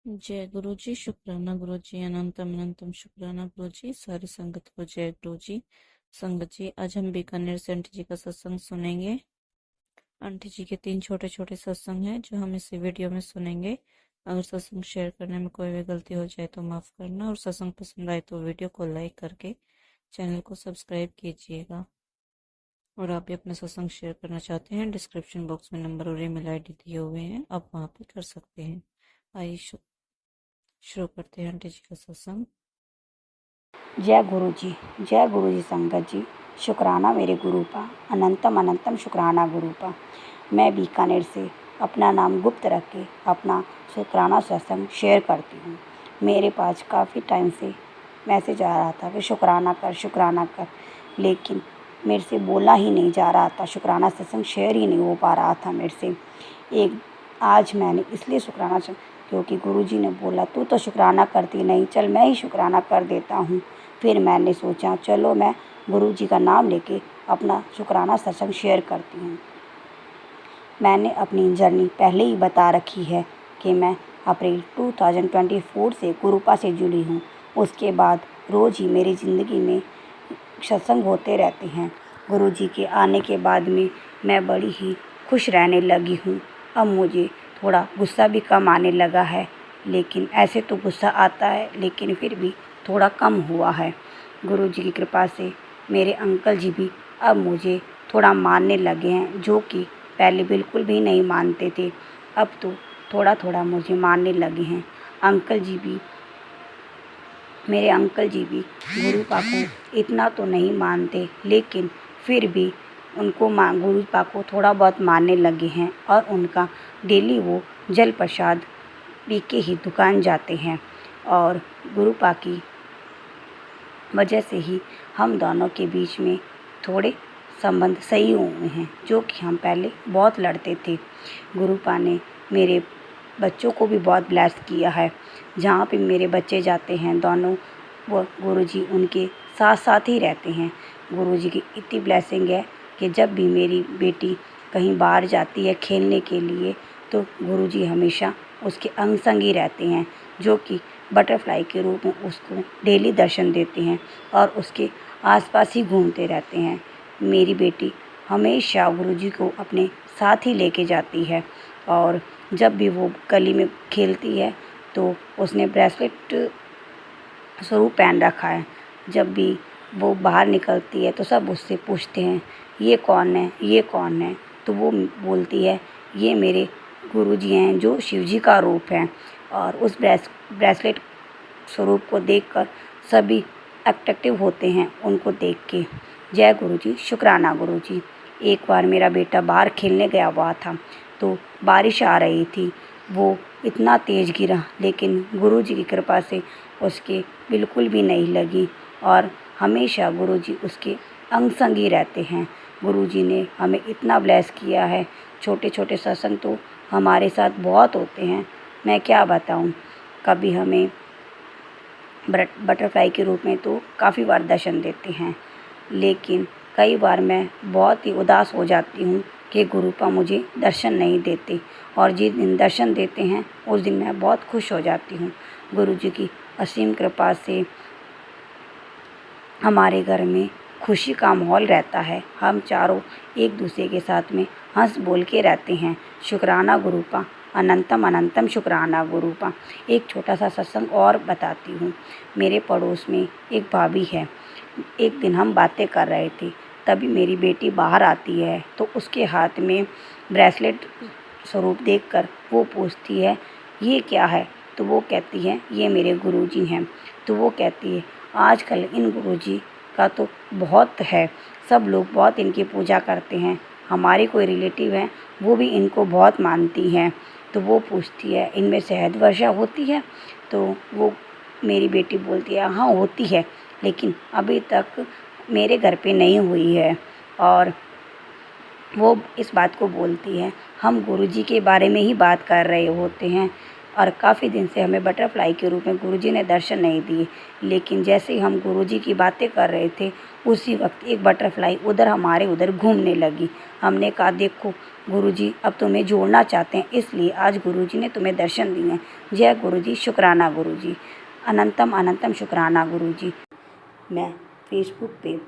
जय गुरु जी, शुक्राना गुरु जी, अनंतम अनंतम शुक्राना गुरु जी, सारी संगत को जय गुरु जी। संगत जी, आज हम बीकानेर से आंटी जी का सत्संग सुनेंगे। आंटी जी के 3 छोटे छोटे सत्संग हैं जो हम इस वीडियो में सुनेंगे। अगर सत्संग शेयर करने में कोई भी गलती हो जाए तो माफ़ करना, और सत्संग पसंद आए तो वीडियो को लाइक करके चैनल को सब्सक्राइब कीजिएगा। और आप भी अपना सत्संग शेयर करना चाहते हैं, डिस्क्रिप्शन बॉक्स में नंबर और ईमेल आईडी दिए हुए हैं, आप वहाँ पे कर सकते हैं। आइए शुरू करते हैं आंटी जी का सत्संग। जय गुरु जी संगत जी। शुक्राना मेरे गुरु का, अनंतम अनंतम शुक्राना गुरु का। मैं बीकानेर से अपना नाम गुप्त रख के अपना शुक्राना सत्संग शेयर करती हूँ। मेरे पास काफ़ी टाइम से मैसेज आ रहा था कि शुक्राना कर, लेकिन मेरे से बोला ही नहीं जा रहा था, शुक्राना सत्संग शेयर ही नहीं हो पा रहा था मेरे से। एक आज मैंने इसलिए शुक्राना क्योंकि गुरुजी ने बोला तू तो शुक्राना करती नहीं, चल मैं ही शुक्राना कर देता हूँ। फिर मैंने सोचा चलो मैं गुरुजी का नाम लेके अपना शुक्राना सत्संग शेयर करती हूँ। मैंने अपनी जर्नी पहले ही बता रखी है कि मैं अप्रैल 2024 से गुरुपा से जुड़ी हूँ। उसके बाद रोज़ ही मेरी ज़िंदगी में सत्संग होते रहते हैं। गुरुजी के आने के बाद में मैं बड़ी ही खुश रहने लगी हूँ। अब मुझे थोड़ा गुस्सा भी कम आने लगा है, लेकिन ऐसे तो गुस्सा आता है, लेकिन फिर भी थोड़ा कम हुआ है। गुरुजी की कृपा से मेरे अंकल जी भी अब मुझे थोड़ा मानने लगे हैं, जो कि पहले बिल्कुल भी नहीं मानते थे। अब तो थोड़ा थोड़ा मुझे मानने लगे हैं। मेरे अंकल जी भी गुरुपा को इतना तो नहीं मानते, लेकिन फिर भी उनको गुरुपा को थोड़ा बहुत मानने लगे हैं, और उनका डेली वो जल प्रसाद पी के ही दुकान जाते हैं। और गुरुपा की वजह से ही हम दोनों के बीच में थोड़े संबंध सही हुए हैं, जो कि हम पहले बहुत लड़ते थे। गुरुपा ने मेरे बच्चों को भी बहुत ब्लेस किया है। जहाँ पे मेरे बच्चे जाते हैं दोनों, वो गुरुजी उनके साथ साथ ही रहते हैं। गुरुजी की इतनी ब्लेसिंग है कि जब भी मेरी बेटी कहीं बाहर जाती है खेलने के लिए, तो गुरुजी हमेशा उसके अंग संग ही रहते हैं, जो कि बटरफ्लाई के रूप में उसको डेली दर्शन देते हैं और उसके आसपास ही घूमते रहते हैं। मेरी बेटी हमेशा गुरुजी को अपने साथ ही लेके जाती है, और जब भी वो गली में खेलती है तो उसने ब्रेसलेट स्वरूप पहन रखा है। जब भी वो बाहर निकलती है तो सब उससे पूछते हैं ये कौन है, ये कौन है। तो वो बोलती है ये मेरे गुरुजी हैं, जो शिवजी का रूप है। और उस ब्रेसलेट स्वरूप को देखकर सभी अट्रैक्टिव होते हैं उनको देख के। जय गुरुजी, शुक्राना गुरुजी। एक बार मेरा बेटा बाहर खेलने गया हुआ था, तो बारिश आ रही थी। वो इतना तेज़ गिरा, लेकिन गुरुजी की कृपा से उसके बिल्कुल भी नहीं लगी, और हमेशा गुरुजी उसके अंग संग ही रहते हैं। गुरुजी ने हमें इतना ब्लेस किया है। छोटे छोटे सत्संग तो हमारे साथ बहुत होते हैं, मैं क्या बताऊं। कभी हमें बटरफ्लाई के रूप में तो काफ़ी बार दर्शन देते हैं, लेकिन कई बार मैं बहुत ही उदास हो जाती हूँ कि गुरुपा मुझे दर्शन नहीं देते, और जिस दिन दर्शन देते हैं उस दिन मैं बहुत खुश हो जाती हूँ। गुरुजी की असीम कृपा से हमारे घर में खुशी का माहौल रहता है। हम चारों एक दूसरे के साथ में हंस बोल के रहते हैं। शुक्राना गुरुपा, अनंतम अनंतम शुक्राना गुरुपा। एक छोटा सा सत्संग और बताती हूँ। मेरे पड़ोस में एक भाभी है। एक दिन हम बातें कर रहे थे, तभी मेरी बेटी बाहर आती है, तो उसके हाथ में ब्रेसलेट स्वरूप देखकर वो पूछती है ये क्या है। तो वो कहती है ये मेरे गुरुजी हैं। तो वो कहती है आजकल इन गुरुजी का तो बहुत है, सब लोग बहुत इनकी पूजा करते हैं। हमारी कोई रिलेटिव हैं, वो भी इनको बहुत मानती हैं। तो वो पूछती है इनमें शहद वर्षा होती है। तो वो मेरी बेटी बोलती है हाँ होती है, लेकिन अभी तक मेरे घर पे नहीं हुई है। और वो इस बात को बोलती है हम गुरुजी के बारे में ही बात कर रहे होते हैं, और काफ़ी दिन से हमें बटरफ्लाई के रूप में गुरुजी ने दर्शन नहीं दिए। लेकिन जैसे ही हम गुरुजी की बातें कर रहे थे, उसी वक्त एक बटरफ्लाई उधर हमारे उधर घूमने लगी। हमने कहा, देखो गुरुजी अब तुम्हें जोड़ना चाहते हैं, इसलिए आज गुरुजी ने तुम्हें दर्शन दिए हैं। जय गुरुजी, शुक्राना गुरुजी, अनंतम अनंतम शुक्राना गुरुजी। मैं फेसबुक पे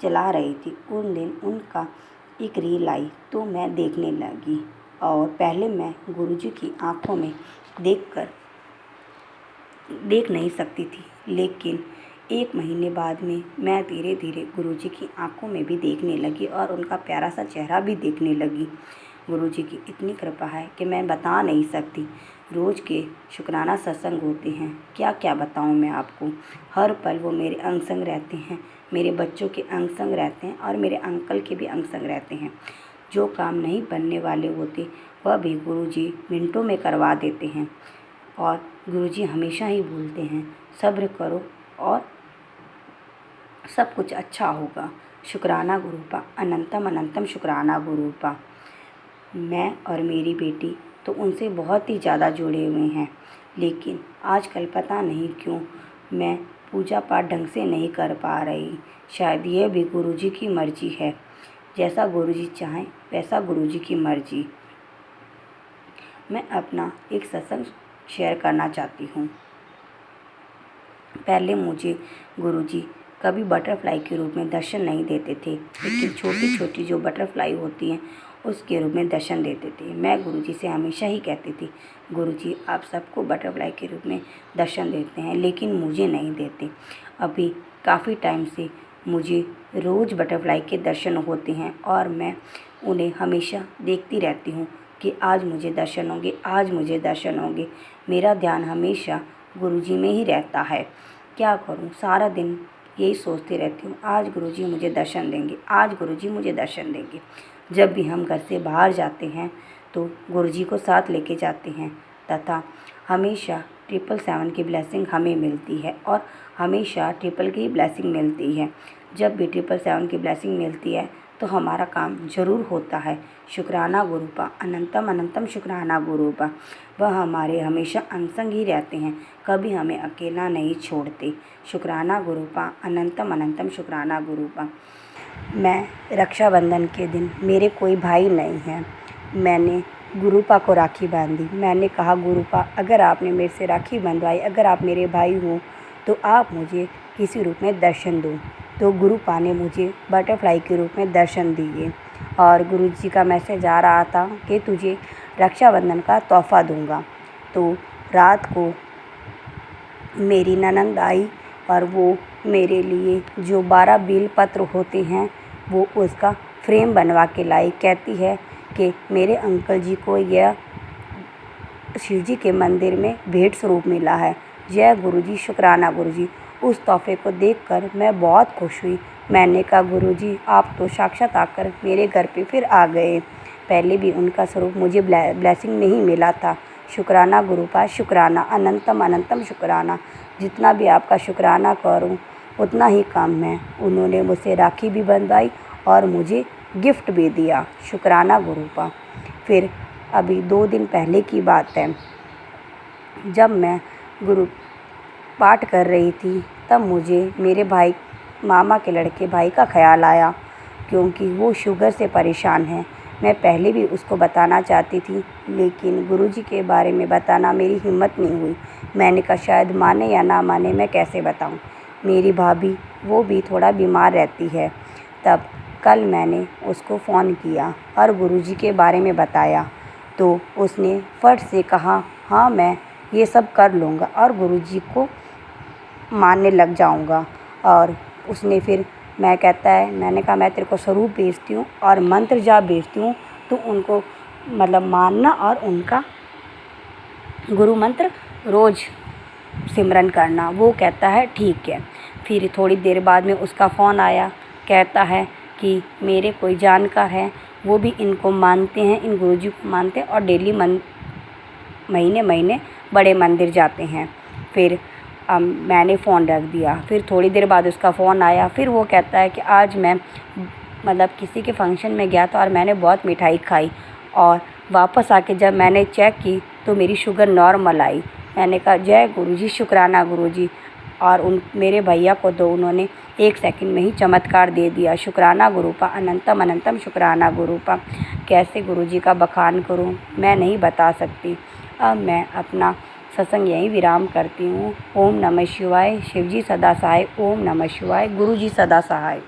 चला रही थी, उन दिन उनका एक रील आई तो मैं देखने लगी। और पहले मैं गुरुजी की आंखों में देख नहीं सकती थी, लेकिन 1 महीने बाद में मैं धीरे धीरे गुरुजी की आंखों में भी देखने लगी और उनका प्यारा सा चेहरा भी देखने लगी। गुरुजी की इतनी कृपा है कि मैं बता नहीं सकती। रोज़ के शुक्राना सत्संग होते हैं, क्या क्या बताऊं मैं आपको। हर पल वो मेरे अंग संग रहते हैं, मेरे बच्चों के अंग संग रहते हैं और मेरे अंकल के भी अंग संग रहते हैं। जो काम नहीं बनने वाले होते वह भी गुरुजी मिनटों में करवा देते हैं। और गुरुजी हमेशा ही बोलते हैं, सब्र करो और सब कुछ अच्छा होगा। शुक्राना गुरुपा, अनंतम अनंतम शुक्राना गुरुपा। मैं और मेरी बेटी तो उनसे बहुत ही ज़्यादा जुड़े हुए हैं, लेकिन आजकल पता नहीं क्यों मैं पूजा पाठ ढंग से नहीं कर पा रही। शायद यह भी गुरुजी की मर्ज़ी है। जैसा गुरुजी चाहें वैसा गुरुजी की मर्ज़ी। मैं अपना एक सत्संग शेयर करना चाहती हूँ। पहले मुझे गुरुजी कभी बटरफ्लाई के रूप में दर्शन नहीं देते थे, लेकिन छोटी छोटी जो बटरफ्लाई होती हैं उसके रूप में दर्शन देते थे। मैं गुरुजी से हमेशा ही कहती थी, गुरुजी आप सबको बटरफ्लाई के रूप में दर्शन देते हैं, लेकिन मुझे नहीं देते। अभी काफ़ी टाइम से मुझे रोज़ बटरफ्लाई के दर्शन होते हैं और मैं उन्हें हमेशा देखती रहती हूँ कि आज मुझे दर्शन होंगे, आज मुझे दर्शन होंगे। मेरा ध्यान हमेशा गुरुजी में ही रहता है। क्या करूँ, सारा दिन यही सोचती रहती हूँ, आज गुरुजी मुझे दर्शन देंगे, आज गुरुजी मुझे दर्शन देंगे। जब भी हम घर से बाहर जाते हैं तो गुरुजी को साथ लेके जाते हैं तथा हमेशा 777 की ब्लेसिंग हमें मिलती है और हमेशा ट्रिपल की ब्लेसिंग मिलती है। जब भी 777 की ब्लेसिंग मिलती है तो हमारा काम ज़रूर होता है। शुक्राना गुरुपा, अनंतम अनंतम शुक्राना गुरुपा। वह हमारे हमेशा अंग संग ही रहते हैं, कभी हमें अकेला नहीं छोड़ते। शुक्राना गुरुपा, अनंतम अनंतम शुक्राना गुरुपा। मैं रक्षाबंधन के दिन, मेरे कोई भाई नहीं है, मैंने गुरुपा को राखी बांधी। मैंने कहा, गुरुपा अगर आपने मेरे से राखी बंधवाई, अगर आप मेरे भाई हो तो आप मुझे किसी रूप में दर्शन दो। तो गुरुपा ने मुझे बटरफ्लाई के रूप में दर्शन दिए और गुरुजी का मैसेज आ रहा था कि तुझे रक्षाबंधन का तोहफ़ा दूंगा। तो रात को मेरी ननंद आई और वो मेरे लिए जो 12 बेल पत्र होते हैं वो उसका फ्रेम बनवा के लाई। कहती है कि मेरे अंकल जी को यह शिव जी के मंदिर में भेंट स्वरूप मिला है। जय गुरुजी, शुक्राना गुरुजी। उस तोहफे को देखकर मैं बहुत खुश हुई। मैंने कहा, गुरुजी आप तो साक्षात आकर मेरे घर पे फिर आ गए। पहले भी उनका स्वरूप मुझे ब्लेसिंग नहीं मिला था। शुक्राना गुरुपा, शुक्राना, अनंतम अनंतम शुक्राना। जितना भी आपका शुक्राना करूं उतना ही कम है। उन्होंने मुझसे राखी भी बंधवाई और मुझे गिफ्ट भी दिया। शुक्राना गुरुपा। फिर अभी 2 दिन पहले की बात है, जब मैं गुरु पाठ कर रही थी तब मुझे मेरे भाई, मामा के लड़के भाई का ख्याल आया, क्योंकि वो शुगर से परेशान है। मैं पहले भी उसको बताना चाहती थी, लेकिन गुरुजी के बारे में बताना मेरी हिम्मत नहीं हुई। मैंने कहा शायद माने या ना माने, मैं कैसे बताऊं। मेरी भाभी वो भी थोड़ा बीमार रहती है। तब कल मैंने उसको फ़ोन किया और गुरुजी के बारे में बताया तो उसने फट से कहा, हाँ मैं ये सब कर लूँगा और गुरुजी को मानने लग जाऊँगा। और उसने फिर मैंने कहा मैं तेरे को स्वरूप भेजती हूँ और मंत्र जाप भेजती हूँ, तो उनको मतलब मानना और उनका गुरु मंत्र रोज़ सिमरन करना। वो कहता है ठीक है। फिर थोड़ी देर बाद में उसका फ़ोन आया, कहता है कि मेरे कोई जानकार है, वो भी इनको मानते हैं, इन गुरुजी को मानते हैं और डेली महीने महीने बड़े मंदिर जाते हैं। फिर मैंने फ़ोन रख दिया। फिर थोड़ी देर बाद उसका फ़ोन आया। फिर वो कहता है कि आज मैं मतलब किसी के फंक्शन में गया था और मैंने बहुत मिठाई खाई और वापस आके जब मैंने चेक की तो मेरी शुगर नॉर्मल आई। मैंने कहा जय गुरु जी, शुक्राना गुरु जी। और मेरे भैया को तो उन्होंने 1 सेकंड में ही चमत्कार दे दिया। शुक्राना गुरुपा, अनंतम अनंतम शुक्राना गुरुपा। कैसे गुरु जी का बखान करूं मैं नहीं बता सकती। अब मैं अपना सत्संग यहीं विराम करती हूँ। ओम नमः शिवाय। शिव जी सदा सहाय। ओम नमः शिवाय। गुरु जी सदा सहाय।